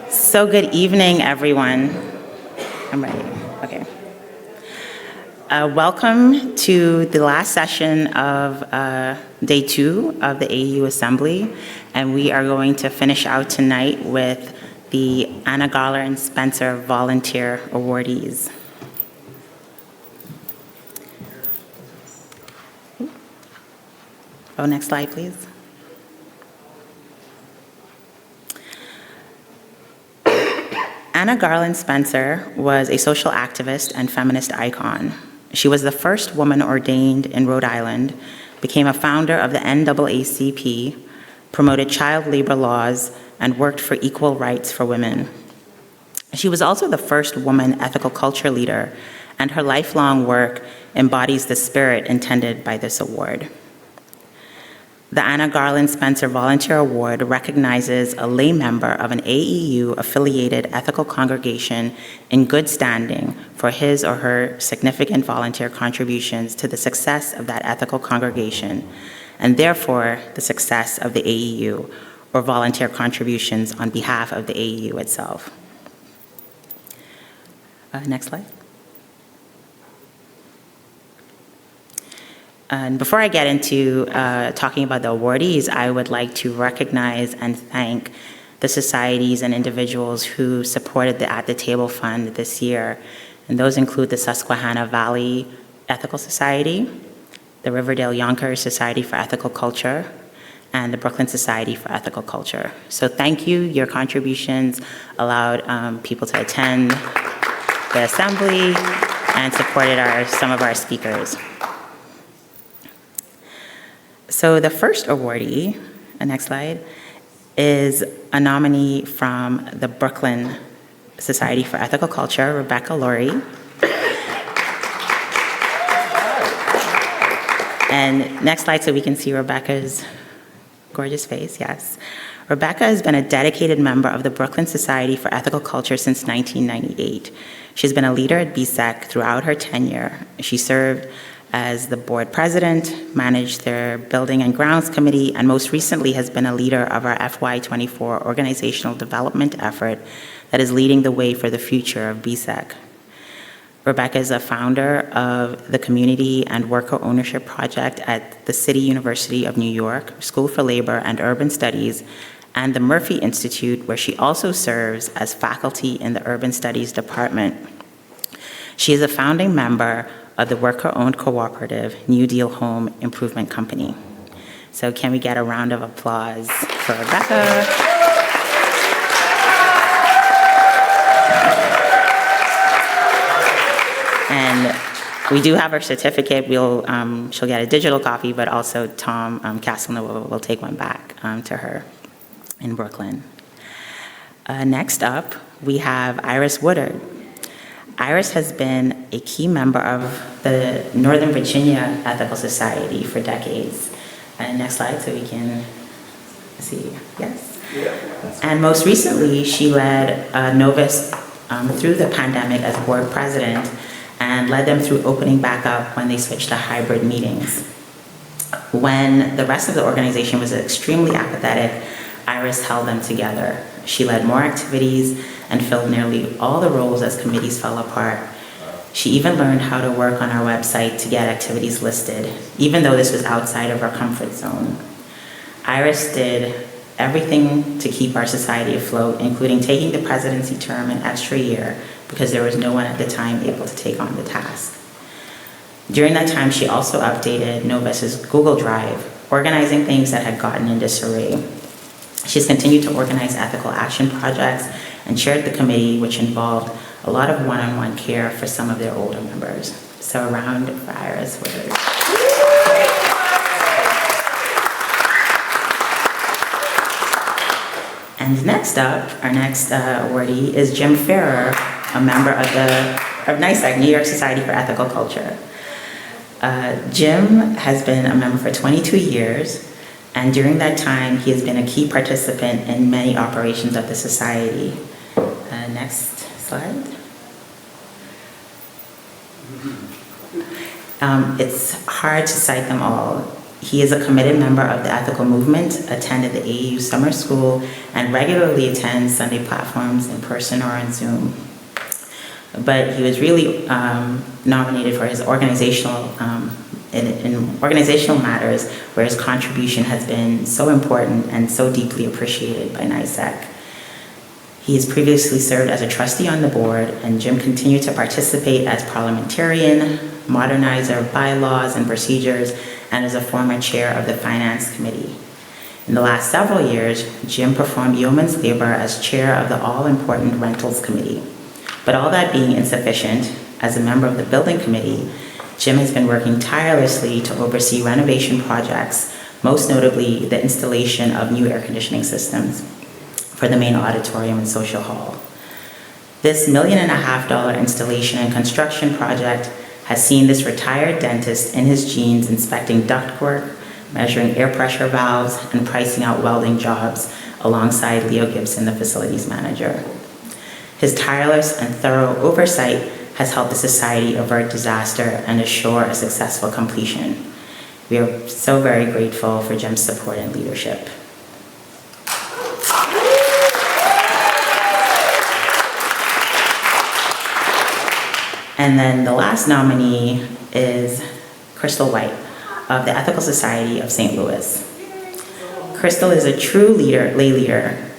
So good evening, everyone. I'm ready. Okay. Welcome to the last session of day 2 of the AEU Assembly, and we are going to finish out tonight with the Garlin Spencer Volunteer Awardees. Oh, next slide, please. Garlin Spencer was a social activist and feminist icon. She was the first woman ordained in Rhode Island, became a founder of the NAACP, promoted child labor laws, and worked for equal rights for women. She was also the first woman ethical culture leader, and her lifelong work embodies the spirit intended by this award. The Garlin Spencer Volunteer Award recognizes a lay member of an AEU-affiliated ethical congregation in good standing for his or her significant volunteer contributions to the success of that ethical congregation, and therefore the success of the AEU, or volunteer contributions on behalf of the AEU itself. Next slide. And before I get into talking about the awardees, I would like to recognize and thank the societies and individuals who supported the At the Table Fund this year. And those include the Susquehanna Valley Ethical Society, the Riverdale Yonkers Society for Ethical Culture, and the Brooklyn Society for Ethical Culture. So thank you. Your contributions allowed people to attend the assembly and supported some of our speakers. So the first awardee, next slide, is a nominee from the Brooklyn Society for Ethical Culture, Rebecca Laurie. And next slide so we can see Rebecca's gorgeous face, yes. Rebecca has been a dedicated member of the Brooklyn Society for Ethical Culture since 1998. She's been a leader at BSEC throughout her tenure. She served as the board president, managed their building and grounds committee, and most recently has been a leader of our FY24 organizational development effort that is leading the way for the future of BSEC. Rebecca is a founder of the Community and Worker Ownership Project at the City University of New York, School for Labor and Urban Studies, and the Murphy Institute, where she also serves as faculty in the Urban Studies Department. She is a founding member of the worker-owned cooperative New Deal Home Improvement Company. So can we get a round of applause for Rebecca? And we do have her certificate. She'll get a digital copy, but also Tom Casanova will take one back to her in Brooklyn. Next up, we have Iris Woodard. Iris has been a key member of the Northern Virginia Ethical Society for decades. Next slide so we can see, yes. Yeah. And most recently, she led Novus through the pandemic as board president and led them through opening back up when they switched to hybrid meetings. When the rest of the organization was extremely apathetic, Iris held them together. She led more activities and filled nearly all the roles as committees fell apart. She even learned how to work on our website to get activities listed, even though this was outside of her comfort zone. Iris did everything to keep our society afloat, including taking the presidency term an extra year because there was no one at the time able to take on the task. During that time, she also updated Novus's Google Drive, organizing things that had gotten in disarray. She's continued to organize ethical action projects and chaired the committee, which involved a lot of one-on-one care for some of their older members. So a round for Iris Woodard. And next up, our next awardee is Jim Farrer, a member of NYSEC, New York Society for Ethical Culture. Jim has been a member for 22 years, and during that time, he has been a key participant in many operations of the society. Next slide. It's hard to cite them all. He is a committed member of the ethical movement, attended the AEU summer school, and regularly attends Sunday platforms in person or on Zoom. But he was really nominated for his organizational, in organizational matters, where his contribution has been so important and so deeply appreciated by NAACP. He has previously served as a trustee on the board, and Jim continued to participate as parliamentarian, modernizer of bylaws and procedures, and as a former chair of the Finance Committee. In the last several years, Jim performed yeoman's labor as chair of the all-important Rentals Committee. But all that being insufficient, as a member of the Building Committee, Jim has been working tirelessly to oversee renovation projects, most notably the installation of new air conditioning systems for the main auditorium and social hall. This $1.5 million installation and construction project has seen this retired dentist in his jeans inspecting ductwork, measuring air pressure valves, and pricing out welding jobs alongside Leo Gibson, the facilities manager. His tireless and thorough oversight has helped the Society avert disaster and assure a successful completion. We are so very grateful for Jim's support and leadership. And then the last nominee is Crystal White of the Ethical Society of St. Louis. Crystal is a true leader, lay leader.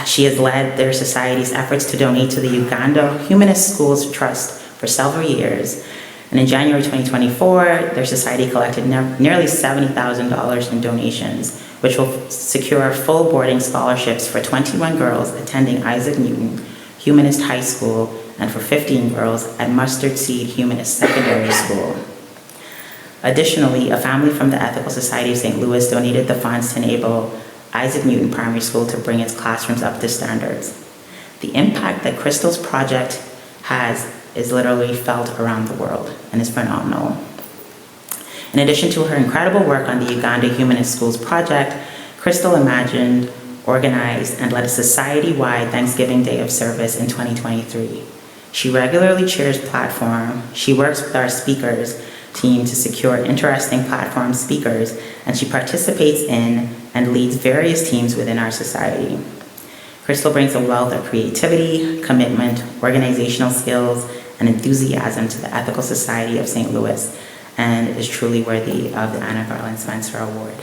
She has led their society's efforts to donate to the Uganda Humanist Schools Trust for several years. And in January 2024, their society collected nearly $70,000 in donations, which will secure full boarding scholarships for 21 girls attending Isaac Newton Humanist High School and for 15 girls at Mustard Seed Humanist Secondary School. Additionally, a family from the Ethical Society of St. Louis donated the funds to enable Isaac Newton Primary School to bring its classrooms up to standards. The impact that Crystal's project has is literally felt around the world and is phenomenal. In addition to her incredible work on the Uganda Humanist Schools project, Crystal imagined, organized, and led a society-wide Thanksgiving Day of Service in 2023. She regularly chairs platform. She works with our speakers team to secure interesting platform speakers, and she participates in and leads various teams within our society. Crystal brings a wealth of creativity, commitment, organizational skills, and enthusiasm to the Ethical Society of St. Louis, and is truly worthy of the Anna Garlin Spencer Award.